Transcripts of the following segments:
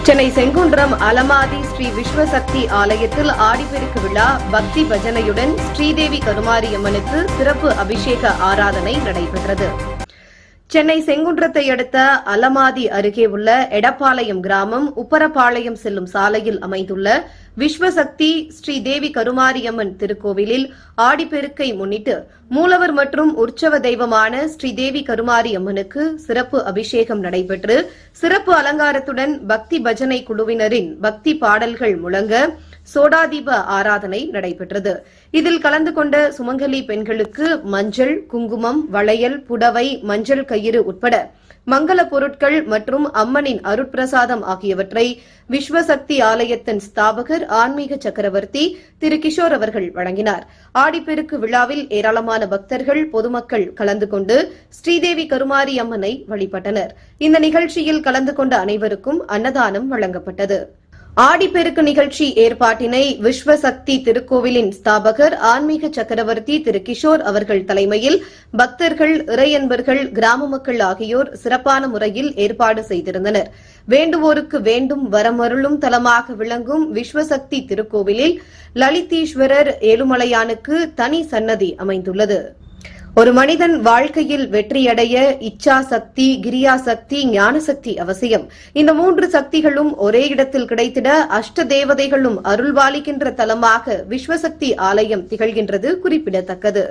சென்னை செங்குன்றம் அலமாதி ஸ்ரீ விஸ்வசக்தி ஆலயத்தில் ஆடிப்பெருக்கு விழா பக்தி பஜனையுடன் ஸ்ரீதேவி கருமாரியம்மனுக்கு சிறப்பு அபிஷேக ஆராதனை நடைபெற்றது. சென்னை செங்குன்றத்தை அடுத்த அலமாதி அருகே உள்ள எடப்பாளையம் கிராமம் உப்பரப்பாளையம் செல்லும் சாலையில் அமைந்துள்ள விஸ்வசக்தி ஸ்ரீதேவி கருமாரியம்மன் திருக்கோவிலில் ஆடிப்பெருக்கை முன்னிட்டு மூலவர் மற்றும் உற்சவ தெய்வமான ஸ்ரீதேவி கருமாரியம்மனுக்கு சிறப்பு அபிஷேகம் நடைபெற்று சிறப்பு அலங்காரத்துடன் பக்தி பஜனை குழுவினரின் பக்தி பாடல்கள் முழங்க சோடாதீப ஆராதனை நடைபெற்றது. இதில் கலந்து கொண்ட சுமங்கலி பெண்களுக்கு மஞ்சள், குங்குமம், வளையல், புடவை, மஞ்சள் கயிறு உட்பட மங்கள பொருட்கள் மற்றும் அம்மனின் அருட்பிரசாதம் ஆகியவற்றை விஸ்வசக்தி ஆலயத்தின் ஸ்தாபகர் ஆன்மீக சக்கரவர்த்தி திரு கிஷோர் அவர்கள் வழங்கினார். ஆடிப்பெருக்கு விழாவில் ஏராளமான பக்தர்கள், பொதுமக்கள் கலந்து கொண்டு ஸ்ரீதேவி கருமாரி அம்மனை வழிபட்டனர். இந்த நிகழ்ச்சியில் கலந்து கொண்ட அனைவருக்கும் அன்னதானம் வழங்கப்பட்டது. ஆடிப்பெருக்கு நிகழ்ச்சி ஏற்பாட்டினை விஸ்வசக்தி திருக்கோவிலின் ஸ்தாபகர் ஆன்மீக சக்கரவர்த்தி திரு கிஷோர் அவர்கள் தலைமையில் பக்தர்கள், இறையன்பர்கள், கிராம மக்கள் ஆகியோர் சிறப்பான முறையில் ஏற்பாடு செய்திருந்தனர். வேண்டுவோருக்கு வேண்டும் வரமருளும் தலமாக விளங்கும் விஸ்வசக்தி திருக்கோவிலில் லலிதீஸ்வரர் ஏழுமலையானுக்கு தனி சன்னதி அமைந்துள்ளது. ஒரு மனிதன் வாழ்க்கையில் வெற்றியடைய இச்சா சக்தி, கிரியா சக்தி, ஞான சக்தி அவசியம். இந்த 3 சக்திகளும் ஒரே இடத்தில் கிடைத்திட அஷ்ட தேவதைகளும் அருள்பாலிக்கின்ற தலமாக விஸ்வசக்தி ஆலயம் திகழ்கின்றது குறிப்பிடத்தக்கது.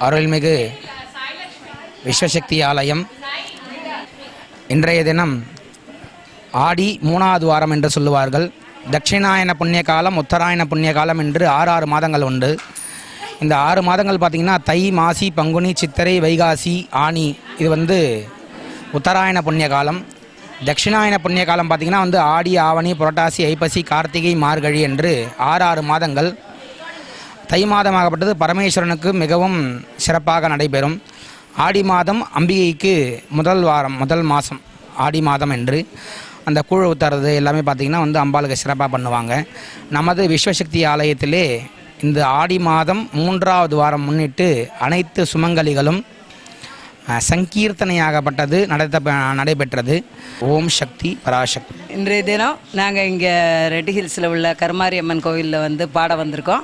அருள்மிகு விஸ்வசக்தி ஆலயம் இன்றைய தினம் ஆடி 3வது வாரம் என்று சொல்லுவார்கள். தட்சிணாயன புண்ணிய காலம், உத்தராயண புண்ணிய காலம் என்று 6 மாதங்கள் உண்டு. இந்த 6 மாதங்கள் பார்த்திங்கன்னா தை, மாசி, பங்குனி, சித்திரை, வைகாசி, ஆனி இது உத்தராயண புண்ணிய காலம். தட்சிணாயன புண்ணிய காலம் பார்த்திங்கன்னா ஆடி, ஆவணி, புரட்டாசி, ஐப்பசி, கார்த்திகை, மார்கழி என்று 6 மாதங்கள். தை மாதமாகப்பட்டது பரமேஸ்வரனுக்கு மிகவும் சிறப்பாக நடைபெறும். ஆடி மாதம் அம்பிகைக்கு முதல் மாதம் ஆடி மாதம் என்று அந்த கூழ் ஊத்துறது எல்லாமே பார்த்திங்கன்னா அம்பாளுக்கு சிறப்பாக பண்ணுவாங்க. நமது விஸ்வசக்தி ஆலயத்திலே இந்த ஆடி மாதம் 3வது வாரம் முன்னிட்டு அனைத்து சுமங்கலிகளும் சங்கீர்த்தனையாகப்பட்டது நடைபெற்றது. ஓம் சக்தி பராசக்தி. இன்றைய தினம் நாங்கள் இங்கே ரெட்டி ஹில்ஸில் உள்ள கருமாரி அம்மன் கோவிலில் பாட வந்திருக்கோம்.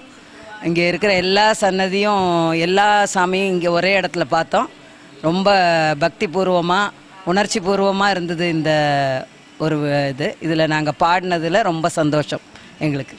இங்கே இருக்கிற எல்லா சன்னதியும் எல்லா சாமியும் இங்கே ஒரே இடத்துல பார்த்தோம். ரொம்ப பக்தி பூர்வமாக உணர்ச்சி பூர்வமாக இருந்தது இந்த ஒரு இதில் நாங்கள் பாடினதில் ரொம்ப சந்தோஷம் எங்களுக்கு.